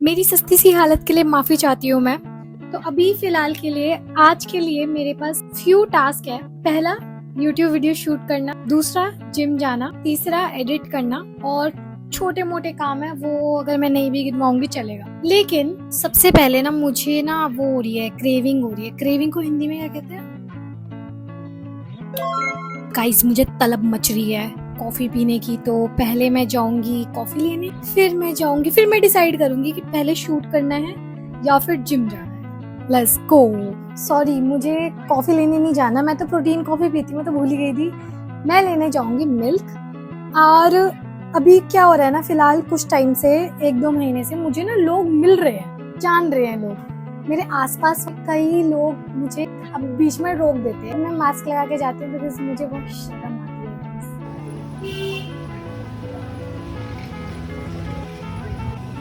मेरी सस्ती सी हालत के लिए माफी चाहती हूँ मैं। तो अभी फिलहाल के लिए आज के लिए मेरे पास फ्यू टास्क है। पहला YouTube वीडियो शूट करना, दूसरा जिम जाना, तीसरा एडिट करना और छोटे मोटे काम है वो अगर मैं नहीं भी गिनवाऊंगी चलेगा। लेकिन सबसे पहले ना मुझे ना वो हो रही है, क्रेविंग हो रही है। क्रेविंग को हिंदी में क्या कहते हैं गाइस? मुझे तलब मच रही है कॉफी पीने की। तो पहले मैं जाऊंगी कॉफी लेने, फिर मैं जाऊंगी, फिर मैं डिसाइड करूंगी कि पहले शूट करना है या फिर जिम जाना है। Let's go. सॉरी, मुझे कॉफी लेने नहीं जाना, मैं तो प्रोटीन कॉफी पीती हूँ, तो भूल ही गई थी। मैं लेने जाऊंगी मिल्क। और अभी क्या हो रहा है ना, फिलहाल कुछ टाइम से 1-2 महीने से मुझे ना लोग मिल रहे हैं, जान रहे हैं लोग। मेरे आसपास कई लोग मुझे अब बीच में रोक देते हैं। मैं मास्क लगा के जाती हूँ बिकॉज मुझे बहुत शर्म आती है।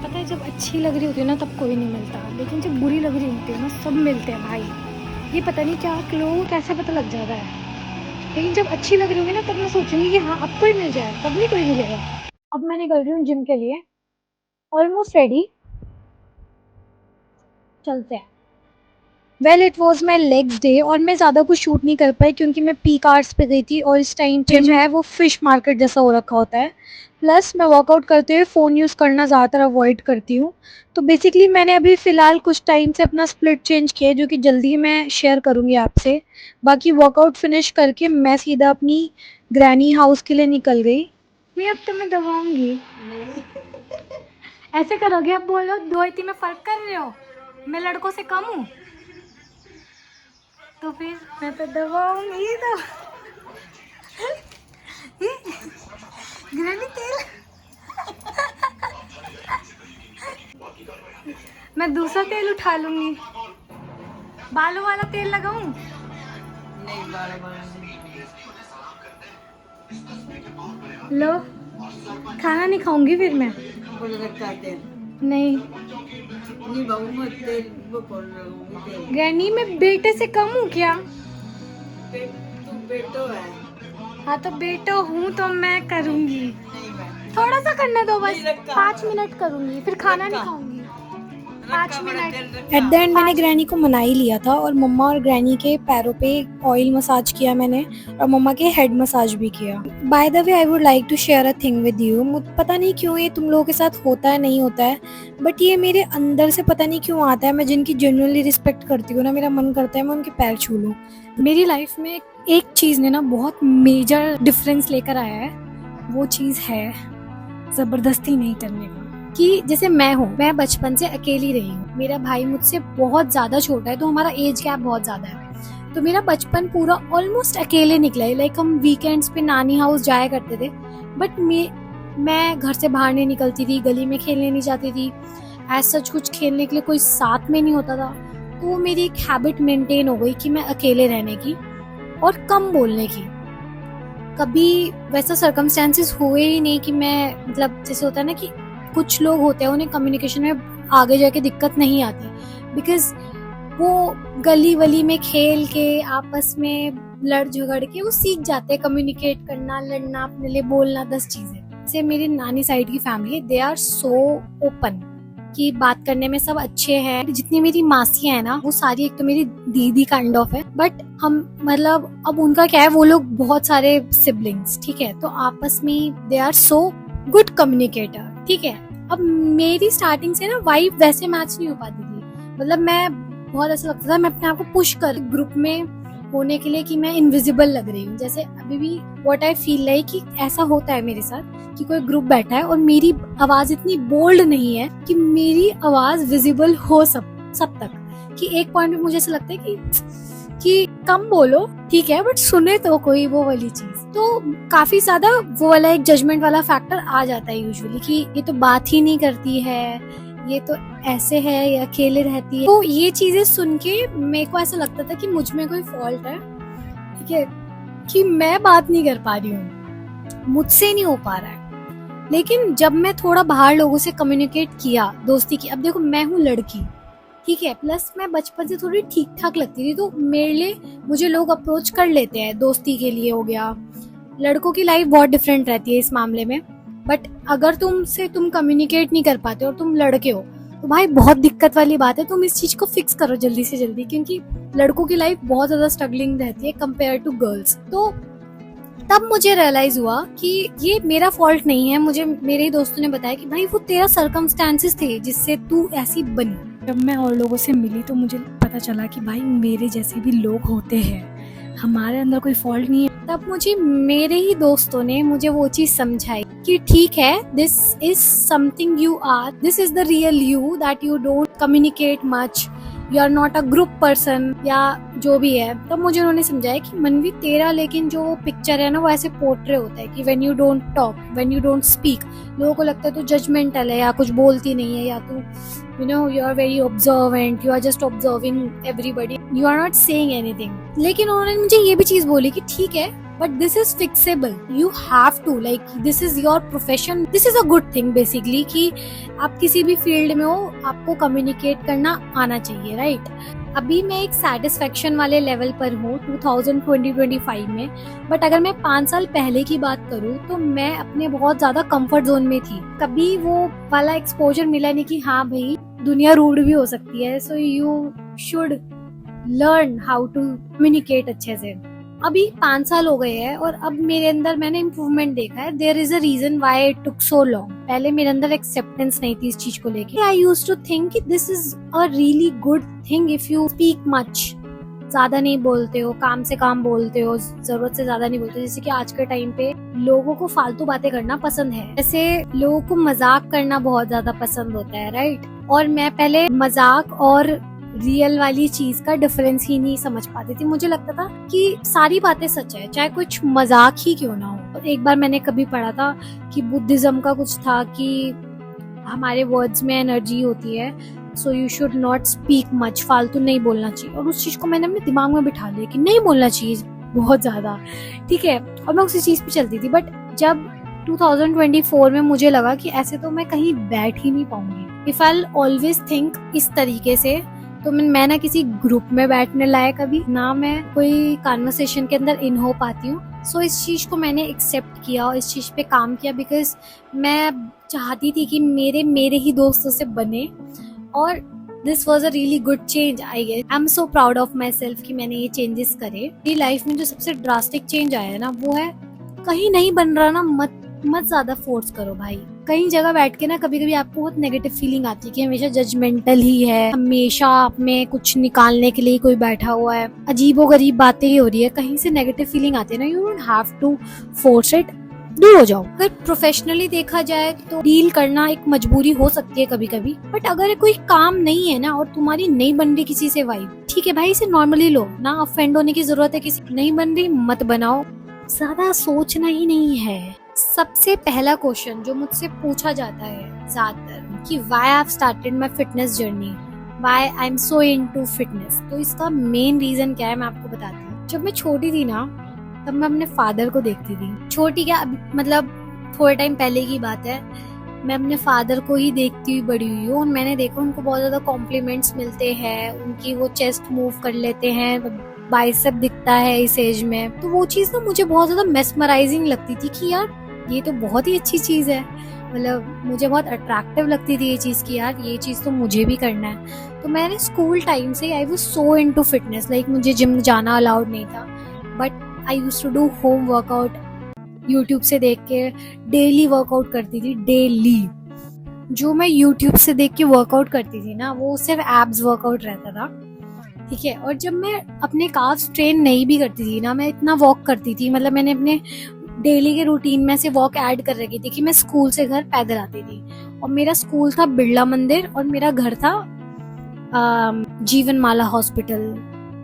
पता है, जब अच्छी लग रही होती है ना तब कोई नहीं मिलता, लेकिन जब बुरी लग रही होती है ना सब मिलते हैं भाई। ये पता नहीं क्या लोगों को कैसे पता लग जाता है। लेकिन जब अच्छी लग रही होगी ना तब मैं सोचूंगी कि हाँ अब कोई मिल जाए, तब नहीं कोई मिलेगा। अब मैं निकल रही हूँ जिम के लिए, ऑलमोस्ट रेडी, चलते हैं। Well it was my legs day और मैं ज़्यादा कुछ शूट नहीं कर पाई क्योंकि मैं पीक आवर्स पे गई थी और इस टाइम पे जो है वो फिश मार्केट जैसा हो रखा होता है। प्लस मैं वर्कआउट करते हुए फ़ोन यूज़ करना ज़्यादातर अवॉइड करती हूँ। तो बेसिकली मैंने अभी फ़िलहाल कुछ टाइम से अपना स्प्लिट चेंज किया है जो कि जल्दी ही मैं शेयर करूँगी आपसे। बाकी वर्कआउट फिनिश करके मैं सीधा अपनी ग्रैनी हाउस के लिए निकल गई। मैं अब तो मैं दबाऊँगी। ऐसे करोगे? अब बोलो, दो इतनी में फ़र्क कर रहे हो? मैं लड़कों से कम हूँ? तो फिर मैं तो दबाऊंगी। तो ग्रेवी तेल मैं दूसरा तेल उठा लूंगी। बालों वाला तेल लगाऊं? नहीं, बारह लो, खाना नहीं खाऊंगी फिर मैं। बोल रखा तेल नहीं नहीं बाबू, मत तेल वो बोल रहा हूँ। ग्रैनी, मैं बेटे से कम हूँ क्या? तू बेटो है। हाँ तो बेटो हूँ तो मैं करूंगी। नहीं मैं थोड़ा सा करने दो बस, नहीं रखा। 5 मिनट करूंगी फिर खाना नहीं रखा। खाऊंगी। रखा 5 बड़ा मिनट। तेल एट रखा। द एंड मैंने ग्रैनी को मना ही लिया था और मम्मा और ग्रैनी के पैरों पे ऑयल मसाज किया मैंने और मम्मा के हेड मसाज भी किया। By the way I would like to share a thing with you. पता नहीं क्यों ये तुम लोगों के साथ होता है नहीं होता है, बट ये मेरे अंदर से पता नहीं क्यों आता है। मैं जिनकी जेन्युइनली रिस्पेक्ट करती हूँ ना, मेरा मन करता है मैं उनके पैर छू लूँ। मेरी लाइफ में एक चीज़ ने ना बहुत मेजर डिफरेंस लेकर आया है। वो चीज़ है ज़बरदस्ती नहीं करने का। कि जैसे मैं बचपन से अकेली रही हूँ। मेरा भाई मुझसे बहुत ज़्यादा छोटा है तो हमारा एज गैप बहुत ज़्यादा है। तो मेरा बचपन पूरा ऑलमोस्ट अकेले निकला है। लाइक हम वीकेंड्स पे नानी हाउस जाया करते थे, बट मैं घर से बाहर नहीं निकलती थी, गली में खेलने नहीं जाती थी। एज सच कुछ खेलने के लिए कोई साथ में नहीं होता था। तो वो मेरी एक हैबिट मेंटेन हो गई कि मैं अकेले रहने की और कम बोलने की। कभी वैसा सर्कमस्टेंसेस हुए ही नहीं कि मैं, मतलब जैसे होता है ना कि कुछ लोग होते हैं उन्हें कम्युनिकेशन में आगे जाके दिक्कत नहीं आती, बिकॉज वो गली वली में खेल के आपस में लड़ झगड़ के वो सीख जाते हैं कम्युनिकेट करना, लड़ना, अपने लिए बोलना, 10 चीजें। जैसे मेरी नानी साइड की family, they are so open कि बात करने में सब अच्छे हैं। जितनी मेरी मासियां हैं ना वो सारी एक तो मेरी दीदी काइंड ऑफ है, बट हम मतलब अब उनका क्या है, वो लोग बहुत सारे सिबलिंग्स, ठीक है, तो आपस में they are so good communicator, ठीक है। अब मेरी स्टार्टिंग से ना वाइब वैसे मैच नहीं हो पाती थी। मतलब मैं बहुत ऐसा लगता था मैं अपने आप को पुश कर ग्रुप में होने के लिए कि मैं इनविजिबल लग रही हूँ। जैसे अभी भी व्हाट आई फील लाइक कि ऐसा होता है मेरे साथ कि कोई ग्रुप बैठा है और मेरी आवाज इतनी बोल्ड नहीं है कि मेरी आवाज विजिबल हो सब तक, कि एक पॉइंट पे मुझे ऐसा लगता है कि कम बोलो, ठीक है, बट सुने तो कोई, वो वाली चीज। तो काफी ज्यादा वो वाला एक जजमेंट वाला फैक्टर आ जाता है यूजुअली कि ये तो बात ही नहीं करती है, ये तो ऐसे है, या अकेले रहती है। तो ये चीजें सुन के मेरे को ऐसा लगता था कि मुझ में कोई फॉल्ट है, ठीक है, कि मैं बात नहीं कर पा रही हूँ, मुझसे नहीं हो पा रहा है। लेकिन जब मैं थोड़ा बाहर लोगों से कम्युनिकेट किया, दोस्ती की, अब देखो मैं हूँ लड़की, ठीक है, प्लस मैं बचपन से थोड़ी ठीक ठाक लगती थी, तो मेरे लिए मुझे लोग अप्रोच कर लेते हैं दोस्ती के लिए, हो गया। लड़कों की लाइफ बहुत डिफरेंट रहती है इस मामले में, बट अगर तुम कम्युनिकेट नहीं कर पाते और तुम लड़के हो तो भाई बहुत दिक्कत वाली बात है, तुम इस चीज को फिक्स करो जल्दी से जल्दी, क्योंकि लड़कों की लाइफ बहुत ज्यादा स्ट्रगलिंग रहती है कंपेयर टू गर्ल्स। तो तब मुझे रियलाइज हुआ कि ये मेरा फॉल्ट नहीं है। मुझे मेरे ही दोस्तों ने बताया कि भाई वो तेरा सर्कमस्टेंसेस थे जिससे तू ऐसी बनी। जब मैं और लोगों से मिली तो मुझे पता चला कि भाई मेरे जैसे भी लोग होते हैं, हमारे अंदर कोई फॉल्ट नहीं है। तब मुझे मेरे ही दोस्तों ने मुझे वो चीज समझाई कि ठीक है, this is something you are, this is the real you, that you don't communicate much, you are not a group person, या जो भी है। तब मुझे उन्होंने समझाया कि मनवी तेरा लेकिन जो पिक्चर है ना वो ऐसे पोर्ट्रे होता है कि when you don't talk, when you don't speak, लोगों को लगता है तू जजमेंटल है या कुछ बोलती नहीं है, या तू you know you are very observant, you are just observing everybody, you are not saying anything. लेकिन उन्होंने मुझे ये भी चीज बोली कि ठीक है, but this is fixable, you have to, like this is your profession, this is a good thing basically कि आप किसी भी फील्ड में हो आपको कम्युनिकेट करना आना चाहिए, राइट। अभी मैं एक सेटिस्फेक्शन वाले लेवल पर हूँ 2020-25 में, बट अगर मैं 5 साल पहले की बात करूँ तो मैं अपने बहुत ज्यादा कंफर्ट जोन में थी। कभी वो वाला एक्सपोजर मिला नहीं कि हाँ भाई दुनिया रूड भी हो सकती है, so you should learn how to communicate अच्छे से। अभी 5 साल हो गए हैं और अब मेरे अंदर मैंने इम्प्रूवमेंट देखा है। There is a reason why it took so long. पहले मेरे अंदर एक्सेप्टेंस नहीं थी इस चीज को लेके। आई यूज्ड टू थिंक कि this is a really good thing if you speak much, ज्यादा नहीं बोलते हो, काम से काम बोलते हो, जरूरत से ज्यादा नहीं बोलते। जैसे कि आज के टाइम पे लोगों को फालतू बातें करना पसंद है, जैसे लोगों को मजाक करना बहुत ज्यादा पसंद होता है, राइट। और मैं पहले मजाक और रियल वाली चीज का डिफरेंस ही नहीं समझ पाती थी। मुझे लगता था कि सारी बातें सच है, चाहे कुछ मजाक ही क्यों ना हो। एक बार मैंने कभी पढ़ा था कि बुद्धिज्म का कुछ था कि हमारे वर्ड्स में एनर्जी होती है, so you should not speak much, फालतू नहीं बोलना चाहिए। और उस चीज को मैंने अपने दिमाग में बिठा लिया कि नहीं बोलना चाहिए बहुत ज्यादा, ठीक है। और मैं उसी चीज पे चलती थी। बट जब 2024 में मुझे लगा कि ऐसे तो मैं कहीं बैठ ही नहीं पाऊंगी। इफ आई ऑलवेज थिंक इस तरीके से, तो मैं ना किसी ग्रुप में बैठने लायक अभी ना मैं कोई कॉन्वर्सेशन के अंदर इन हो पाती हूँ। सो इस चीज को मैंने एक्सेप्ट किया और इस चीज पे काम किया, बिकॉज मैं चाहती थी कि मेरे ही दोस्तों से बने। और this was a really good change, I guess. I am so proud of myself कि मैंने ये चेंजेस करे। मेरी लाइफ में जो सबसे ड्रास्टिक चेंज आया है ना, वो है कहीं नहीं बन रहा ना, मत ज्यादा फोर्स करो भाई। कहीं जगह बैठ के ना कभी कभी आपको बहुत नेगेटिव फीलिंग आती है कि हमेशा जजमेंटल ही है, हमेशा आप में कुछ निकालने के लिए कोई बैठा हुआ है, अजीबोगरीब बातें ही हो रही है, कहीं से नेगेटिव फीलिंग आती है ना, you don't have to force it, दूर हो जाओ। अगर प्रोफेशनली देखा जाए तो डील करना एक मजबूरी हो सकती है कभी कभी, बट अगर कोई काम नहीं है ना और तुम्हारी नहीं बन रही किसी से वाइब, ठीक है भाई, इसे नॉर्मली लो ना, ऑफेंड होने की जरूरत है। किसी नहीं बन रही मत बनाओ, ज्यादा सोचना ही नहीं है। सबसे पहला क्वेश्चन जो मुझसे पूछा जाता है ज्यादातर कि why I have started my fitness journey, why I am so into fitness, तो इसका मेन रीजन क्या है मैं आपको बताती हूँ। जब मैं छोटी थी ना तब मैं अपने फादर को देखती थी। छोटी क्या, मतलब थोड़े टाइम पहले की बात है, मैं अपने फादर को ही देखती हुई बड़ी हुई हूँ। मैंने देखा उनको बहुत ज्यादा कॉम्प्लीमेंट्स मिलते हैं, उनकी वो चेस्ट मूव कर लेते हैं, बाइसेप दिखता है इस एज में। तो वो चीज ना मुझे बहुत ज्यादा मेस्मराइजिंग लगती थी कि यार ये तो बहुत ही अच्छी चीज है, मतलब मुझे बहुत अट्रैक्टिव लगती थी ये चीज की यार ये चीज तो मुझे भी करना है। तो मैंने स्कूल टाइम से I was so into fitness, like मुझे जिम जाना अलाउड नहीं था, but I used to do home workout. YouTube से देख के डेली वर्कआउट करती थी, डेली। जो मैं यूट्यूब से देख के वर्कआउट करती थी ना, वो सिर्फ एब्स वर्कआउट रहता था, ठीक है। और जब मैं अपने काफ्स ट्रेन नहीं भी करती थी ना, मैं इतना वॉक करती थी, मतलब मैंने अपने डेली के रूटीन में से वॉक ऐड कर रखी थी कि मैं स्कूल से घर पैदल आती थी। और मेरा स्कूल था बिरला मंदिर और मेरा घर था जीवन माला हॉस्पिटल,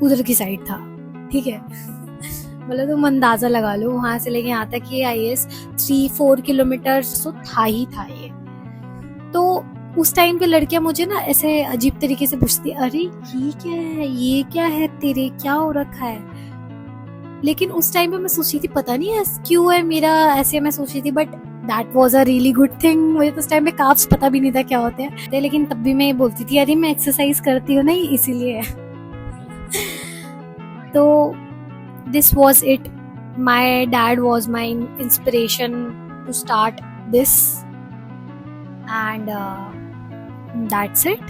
उधर की साइड था, ठीक है। मतलब तुम अंदाजा लगा लो वहां से लेके यहाँ तक ये IS 3-4 किलोमीटर तो था ही था ये। तो उस टाइम पे लड़कियां मुझे ना ऐसे अजीब तरीके से पूछती, अरे ये क्या है, ये क्या है, तेरे क्या हो रखा है। लेकिन उस टाइम पे मैं सोची थी पता नहीं क्यों है मेरा ऐसे, मैं सोची थी, but that was a really good thing. मुझे तो उस टाइम पे काफ्स पता भी नहीं था क्या होते हैं, लेकिन तब भी मैं ये बोलती थी अरे मैं एक्सरसाइज करती हूँ नहीं इसीलिए। तो this was it, my dad was my inspiration to start this, and that's it,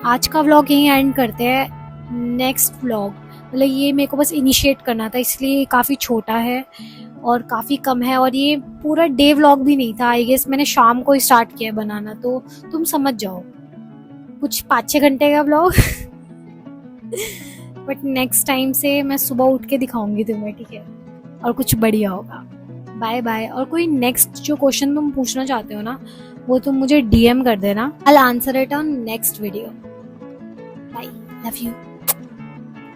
आज का व्लॉग यहीं एंड करते हैं। नेक्स्ट व्लॉग मतलब ये मेरे को बस इनिशिएट करना था, इसलिए काफ़ी छोटा है और काफ़ी कम है, और ये पूरा डे व्लॉग भी नहीं था। आई गेस मैंने शाम को स्टार्ट किया बनाना, तो तुम समझ जाओ कुछ 5-6 घंटे का व्लॉग। बट नेक्स्ट टाइम से मैं सुबह उठ के दिखाऊंगी तुम्हें, ठीक है, और कुछ बढ़िया होगा। Bye bye. और कोई नेक्स्ट जो क्वेश्चन तुम पूछना चाहते हो ना, वो तुम मुझे DM कर देना। I will answer it on next video. Bye, love you.